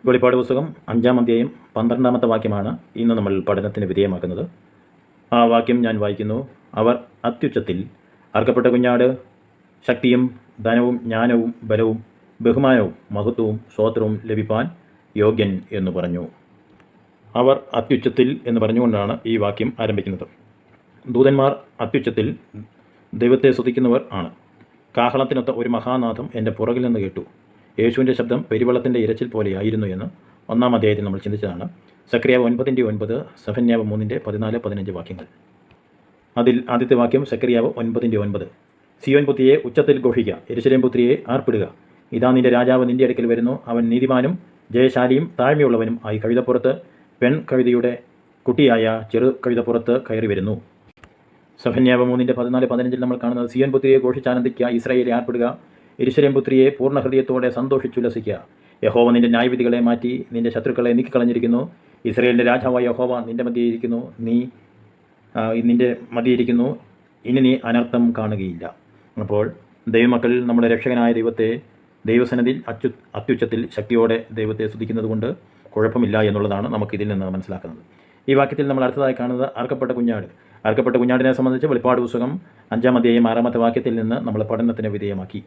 വെളിപ്പാട് പുസ്തകം 5-ാം അധ്യായം 12-ാമത്തെ വാക്യമാണ് ഇന്ന് നമ്മൾ പഠനത്തിന് വിധേയമാക്കുന്നത്. ആ വാക്യം ഞാൻ വായിക്കുന്നു. അവർ അത്യുച്ചത്തിൽ അർക്കപ്പെട്ട കുഞ്ഞാട് ശക്തിയും ധനവും ജ്ഞാനവും ബലവും ബഹുമാനവും മഹത്വവും സ്തോത്രവും ലഭിപ്പാൻ യോഗ്യൻ എന്ന് പറഞ്ഞു. അവർ അത്യുച്ചത്തിൽ എന്ന് പറഞ്ഞുകൊണ്ടാണ് ഈ വാക്യം ആരംഭിക്കുന്നത്. ദൂതന്മാർ അത്യുച്ചത്തിൽ ദൈവത്തെ സ്തുതിക്കുന്നവർ ആണ്. കാഹളത്തിനൊത്ത ഒരു മഹാനാഥം എൻ്റെ പുറകിൽ നിന്ന് കേട്ടു. യേശുവിൻ്റെ ശബ്ദം പെരുവെള്ളത്തിൻ്റെ ഇരച്ചിൽ പോലെയായിരുന്നു എന്ന് 1-ാം അധ്യായത്തിൽ നമ്മൾ ചിന്തിച്ചതാണ്. സക്രിയാവ് 9:9, സെഫന്യാവ് 3:14-15 വാക്യങ്ങൾ. അതിൽ ആദ്യത്തെ വാക്യം സക്രിയാവ് 9:9. സിയോൻ പുത്രിയെ ഉച്ചത്തിൽ ഘോഷിക്കുക, യെരൂശലേം പുത്രിയെ ആർപ്പിടുക. ഇതാ നിന്റെ രാജാവ് നിന്റെ അടുക്കൽ വരുന്നു. അവൻ നീതിമാനും ജയശാലിയും താഴ്മയുള്ളവനും ആയി കഴുതപ്പുറത്ത് പെൺ കഴുതയുടെ കുട്ടിയായ ചെറു കഴുതപ്പുറത്ത് കയറി വരുന്നു. സെഫന്യാവ് 3:14-15 നമ്മൾ കാണുന്നത് സിയോൻ പുത്രിയെ ഘോഷിച്ചാനന്ദിക്കുക, ഇസ്രായേലെ ആർപ്പിടുക, യെരൂശലേം പുത്രിയെ പൂർണ്ണ ഹൃദയത്തോടെ സന്തോഷിച്ചുല്ലസിക്കുക. യഹോവ നിന്റെ ന്യായവിധികളെ മാറ്റി നിന്റെ ശത്രുക്കളെ നീക്കിക്കളഞ്ഞിരിക്കുന്നു. ഇസ്രായേലിൻ്റെ രാജാവായ യഹോവ നിന്റെ മധ്യയിരിക്കുന്നു. നിന്റെ മധ്യയിരിക്കുന്നു. ഇനി നീ അനർത്ഥം കാണുകയില്ല. അപ്പോൾ ദൈവമക്കൾ നമ്മുടെ രക്ഷകനായ ദൈവത്തെ ദൈവസന്നിധിയിൽ അത്യുച്ചത്തിൽ ശക്തിയോടെ ദൈവത്തെ സ്തുതിക്കുന്നത് കൊണ്ട് കുഴപ്പമില്ല എന്നുള്ളതാണ് നമുക്കിതിൽ നിന്ന് മനസ്സിലാക്കുന്നത്. ഈ വാക്യത്തിൽ നമ്മൾ അടുത്തതായി കാണുന്നത് അർക്കപ്പെട്ട കുഞ്ഞാട്. അർക്കപ്പെട്ട കുഞ്ഞാടിനെ സംബന്ധിച്ച് വെളിപ്പാട് പുസ്തകം 5-ാം അധ്യായം 6-ാമത്തെ വാക്യത്തിൽ നിന്ന് നമ്മൾ പഠനത്തിന് വിധേയമാക്കി.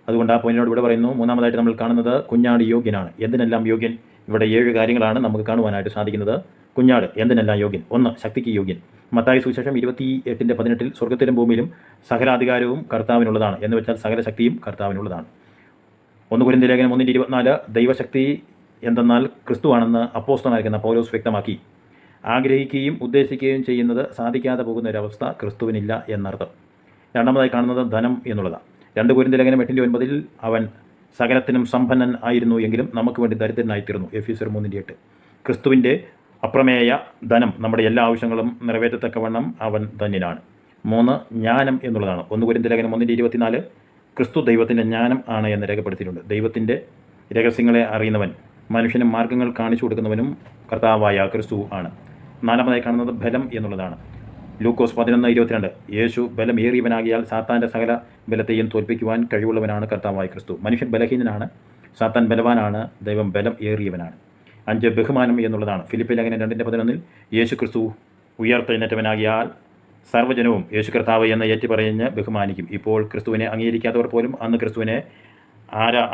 അതുകൊണ്ട് ആ പോയിന്റിനോട് ഇവിടെ പറയുന്നു. മൂന്നാമതായിട്ട് നമ്മൾ കാണുന്നത് കുഞ്ഞാട് യോഗ്യനാണ്. എന്തിനെല്ലാം യോഗ്യൻ? ഇവിടെ 7 കാര്യങ്ങളാണ് നമുക്ക് കാണുവാനായിട്ട് സാധിക്കുന്നത്. കുഞ്ഞാട് എന്തിനെല്ലാം യോഗ്യൻ? 1. ശക്തിക്ക് യോഗ്യൻ. മത്തായി സുവിശേഷം 28:18 സ്വർഗത്തിലും ഭൂമിയിലും സകല അധികാരവും കർത്താവിനുള്ളതാണ് എന്ന് വെച്ചാൽ സകല ശക്തിയും കർത്താവിനുള്ളതാണ്. 1 കൊരിന്ത്യർ ലേഖനം 1:24 ദൈവശക്തി എന്തെന്നാൽ ക്രിസ്തുവാണെന്ന് അപ്പോസ്തലനായിരിക്കുന്ന പൗലോസ് വ്യക്തമാക്കി. ആഗ്രഹിക്കുകയും ഉദ്ദേശിക്കുകയും ചെയ്യുന്നത് സാധിക്കാതെ പോകുന്ന ഒരവസ്ഥ ക്രിസ്തുവിനില്ല എന്നർത്ഥം. രണ്ടാമതായി കാണുന്നത് ധനം എന്നുള്ളതാണ്. 2 കൊരിന്ത്യർ ലേഖനം 8:9 അവൻ സകലത്തിനും സമ്പന്നൻ ആയിരുന്നു എങ്കിലും നമുക്ക് വേണ്ടി ദരിദ്രനായിത്തീർന്നു. എഫെസ്യർ 3:8 ക്രിസ്തുവിൻ്റെ അപ്രമേയ ധനം നമ്മുടെ എല്ലാ ആവശ്യങ്ങളും നിറവേറ്റത്തക്കവണ്ണം അവൻ ധന്യനാണ്. 3 ജ്ഞാനം എന്നുള്ളതാണ്. 1 കൊരിന്ത്യർ ലേഖനം 1:24 ക്രിസ്തു ദൈവത്തിൻ്റെ ജ്ഞാനം ആണ് എന്ന് രേഖപ്പെടുത്തിയിട്ടുണ്ട്. ദൈവത്തിൻ്റെ രഹസ്യങ്ങളെ അറിയുന്നവൻ മനുഷ്യന് മാർഗ്ഗങ്ങൾ കാണിച്ചു കൊടുക്കുന്നവനും കർത്താവായ ക്രിസ്തു ആണ്. 4-മതായി കാണുന്നത് ബലം എന്നുള്ളതാണ്. ലൂക്കോസ് 11:22 യേശു ബലമേറിയവനാകിയാൽ സാത്താൻ്റെ സകല ബലത്തെയും തോൽപ്പിക്കുവാൻ കഴിവുള്ളവനാണ് കർത്താവായ ക്രിസ്തു. മനുഷ്യൻ ബലഹീനനാണ്, സാത്താൻ ബലവാനാണ്, ദൈവം ബലം ഏറിയവനാണ്. 5 ബഹുമാനം എന്നുള്ളതാണ്. ഫിലിപ്പി ലേഖനം 2:11 യേശു ക്രിസ്തു ഉയർത്തെഴുന്നേറ്റവനാകിയാൽ സർവ്വജനവും യേശു കർത്താവ് എന്ന് ഏറ്റുപറഞ്ഞ് ബഹുമാനിക്കും. ഇപ്പോൾ ക്രിസ്തുവിനെ അംഗീകരിക്കാത്തവർ പോലും അന്ന് ക്രിസ്തുവിനെ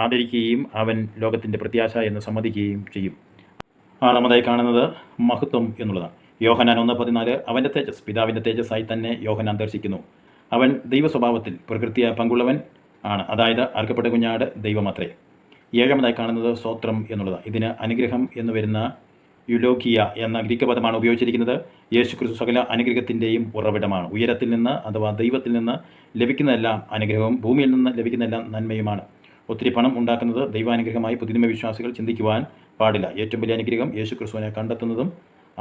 ആദരിക്കുകയും അവൻ ലോകത്തിൻ്റെ പ്രത്യാശ എന്ന് സമ്മതിക്കുകയും ചെയ്യും. 6-മതായി കാണുന്നത് മഹത്വം എന്നുള്ളതാണ്. യോഹന്നാൻ 1:14 അവൻ്റെ തേജസ് പിതാവിൻ്റെ തേജസ്സായി തന്നെ യോഹന്നാൻ ദർശിക്കുന്നു. അവൻ ദൈവസ്വഭാവത്തിൽ പ്രകൃതിയ പങ്കുള്ളവൻ ആണ്. അതായത് അർക്കപ്പെട്ട കുഞ്ഞാട് ദൈവമത്രേ. 7-മതായി കാണുന്നത് സ്തോത്രം എന്നുള്ളതാണ്. ഇതിന് അനുഗ്രഹം എന്ന് വരുന്ന യുലോക്കിയ എന്ന ഗ്രീക്ക് പദമാണ് ഉപയോഗിച്ചിരിക്കുന്നത്. യേശു ക്രിസ്തു സകല അനുഗ്രഹത്തിൻ്റെയും ഉറവിടമാണ്. ഉയരത്തിൽ നിന്ന് അഥവാ ദൈവത്തിൽ നിന്ന് ലഭിക്കുന്നതെല്ലാം അനുഗ്രഹവും ഭൂമിയിൽ നിന്ന് ലഭിക്കുന്നതെല്ലാം നന്മയുമാണ്. ഒത്തിരി പണം ഉണ്ടാക്കുന്നത് ദൈവാനുഗ്രഹമായി പുതുമ വിശ്വാസികൾ ചിന്തിക്കുവാൻ പാടില്ല. ഏറ്റവും വലിയ അനുഗ്രഹം യേശു ക്രിസ്തുവിനെ കണ്ടെത്തുന്നതും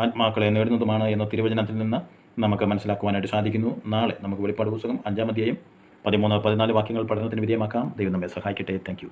ആത്മാക്കളെ നേടുന്നതുമാണ് എന്ന തിരുവചനത്തിൽ നിന്ന് നമുക്ക് മനസ്സിലാക്കുവാനായിട്ട് സാധിക്കുന്നു. നാളെ നമുക്ക് വെളിപ്പാട് പുസ്തകം 5-ാം അധ്യായം 13-14 വാക്യങ്ങൾ പഠനത്തിന് വിധേയമാക്കാം. ദൈവം നമ്മെ സഹായിക്കട്ടെ. Thank you.